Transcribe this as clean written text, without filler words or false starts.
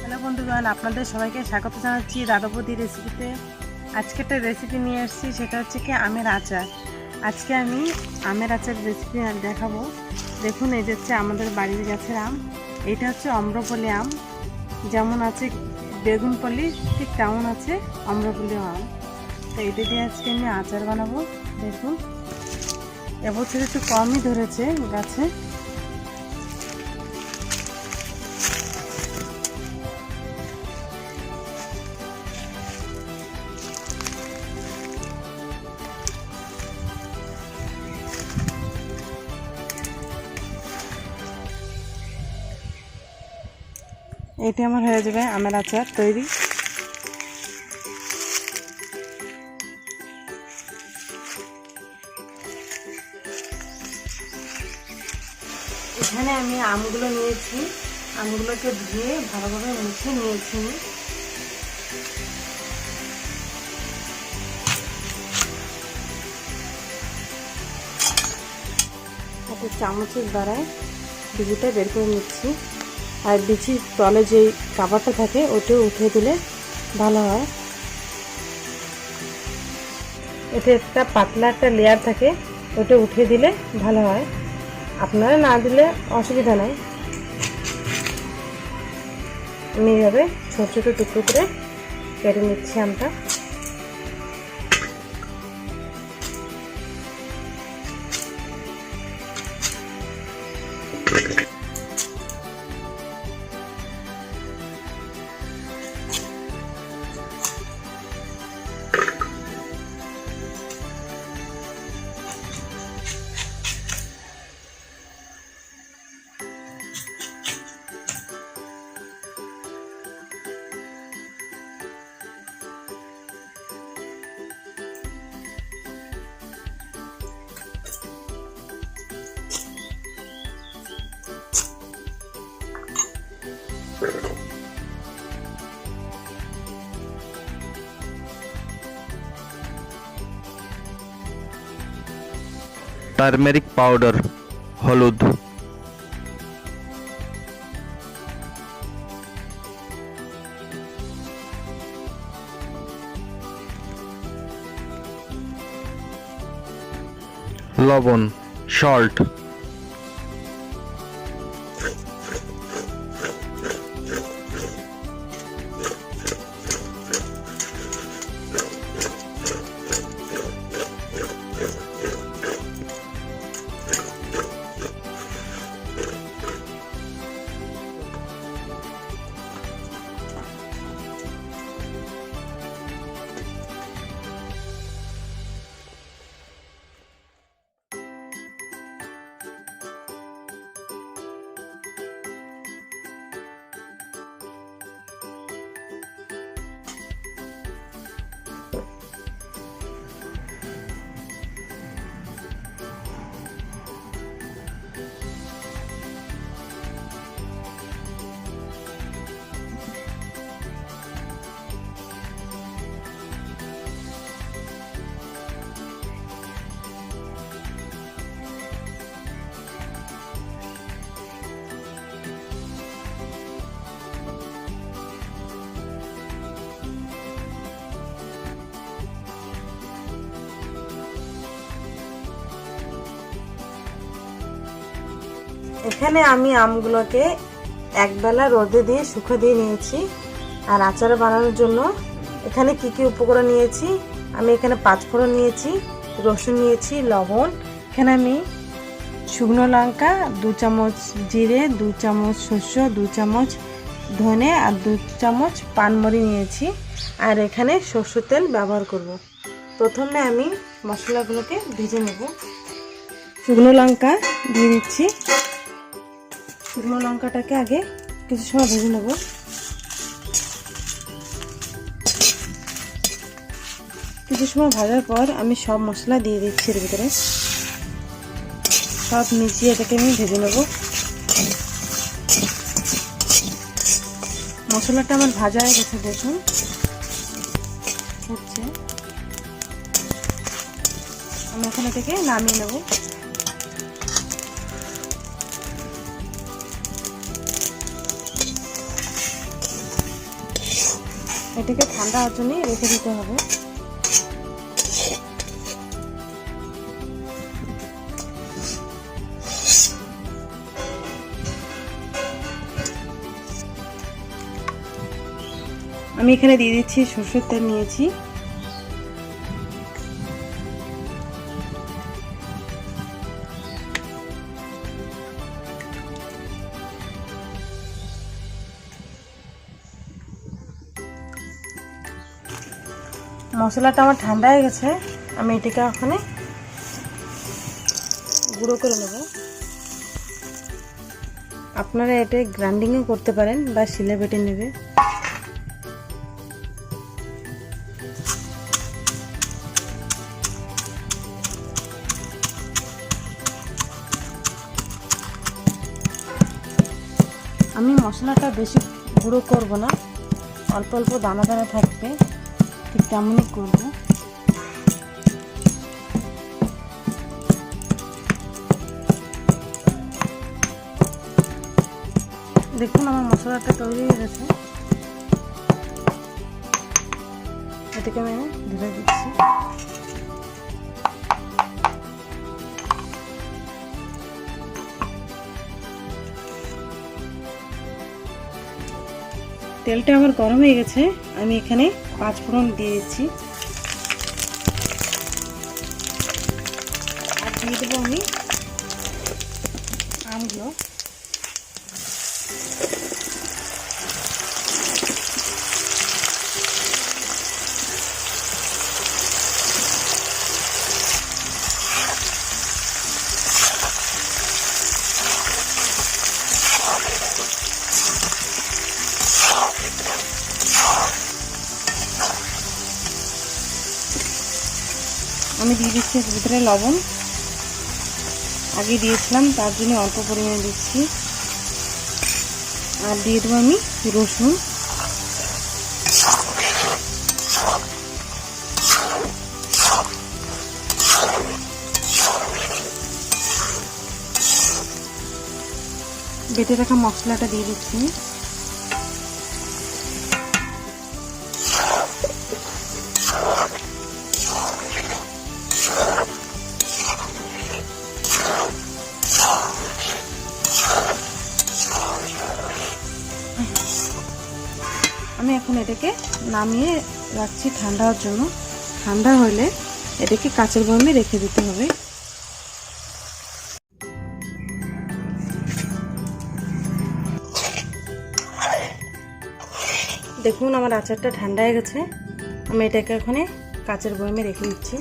Hello বন্ধুগণ, আপনাদের সবাইকে স্বাগত জানাচ্ছি দাদা বৌদি রেসিপিতে। আজকে একটা রেসিপি নিয়ে এসেছি, সেটা হচ্ছে কি আমের আচার। আজকে আমি আমের আচার রেসিপি দেখাবো। দেখুন, এই যে হচ্ছে আমাদের বাড়ির গাছের আম। এটা হচ্ছে অম্রপলি আম, যেমন আছে বেগুনপলি, ঠিক তেমন আছে অম্রপলি আম। তো এটা দিয়ে আজকে আমি আচার বানাবো। দেখুন, এবছর একটু কমই ধরেছে গাছে। এটি আমার হয়ে যাবে আমের আচার তৈরি। এখানে আমি আমগুলো নিয়েছি, আমগুলোকে ধুয়ে ভালোভাবে মুছে নিয়েছি। একটা চামচের দ্বারায় বিচিটা বের করে নিচ্ছি, আর বিচির তলে যে কাবারটা থাকে ওটাও উঠিয়ে দিলে ভালো হয়। এটা একটা পাতলা একটা লেয়ার থাকে, ওটা উঠিয়ে দিলে ভালো হয়। আপনারা না দিলে অসুবিধা নাই। আমি এইভাবে ছোট ছোট টুকরো করে কেটে নিচ্ছি আমটা। টার্মেরিক পাউডার, হলুদ, লবণ, সল্ট, এখানে আমি আমগুলোকে একবেলা রোদে দিয়ে শুকিয়ে দিয়ে নিয়েছি। আর আচার বানানোর জন্য এখানে কি কি উপকরণ নিয়েছি, আমি এখানে 5 ফোড়ন নিয়েছি, রসুন নিয়েছি, লবণ, এখানে আমি শুকনো লঙ্কা 2 চামচ, জিরে 2 চামচ, শস্য 2 চামচ, ধনে আর 2 চামচ পানমরি নিয়েছি। আর এখানে সরষের তেল ব্যবহার করব। প্রথমে আমি মশলাগুলোকে ভেজে নেব। শুকনো লঙ্কা দিয়ে দিচ্ছি। শুকনো লঙ্কাটাকে আগে কিছু সময় ভেজে নেব। কিছু সময় ভাজার পর আমি সব মশলা দিয়ে দিচ্ছি এর ভিতরে। সব মিশিয়ে এটাকে আমি ভেজে নেব। মশলাটা আমার ভাজা হয়ে গেছে, দেখুন হচ্ছে। আমি এখন এটাকে নামিয়ে নেব। এটাকে ঠান্ডা হওয়ার জন্য রেখে দিতে হবে। আমি এখানে দিয়ে দিচ্ছি সরষের তেল নিয়েছি। মশলাটা আমার ঠান্ডা হয়ে গেছে, আমি এটাকে ওখানে গুঁড়ো করে নেব। আপনারা এটা গ্রাইন্ডিংও করতে পারেন বা শিলে বেটে নেবে। আমি মশলাটা বেশি গুঁড়ো করব না, অল্প অল্প দানা দানা থাকবে, ঠিক তেমনই করব। দেখুন আমার মশলাটা তৈরি হয়ে গেছে, এটাকে আমি ঢেলে দিচ্ছি। তেলটা আমার গরম হয়ে গেছে, আমি এখানে 5 ফোড়ন দিয়ে দিচ্ছি। আর দিয়ে দেবো আমি আমগুলো। আমি দিয়ে দিচ্ছি এর ভিতরে লবণ, আগে দিয়েছিলাম তার জন্য অল্প পরিমাণে দিচ্ছি। আর দিয়ে দেবো আমি রসুন। বেটে রাখা মশলাটা দিয়ে দিচ্ছি। আমি এখন এটাকে নামিয়ে রাখছি ঠান্ডা হওয়ার জন্য। ঠান্ডা হলে এটাকে কাঁচের বয়ামে রেখে দিতে হবে। দেখুন আমার আচারটা ঠান্ডা হয়ে গেছে, আমি এটাকে এখানে কাঁচের বয়ামে রেখে দিচ্ছি।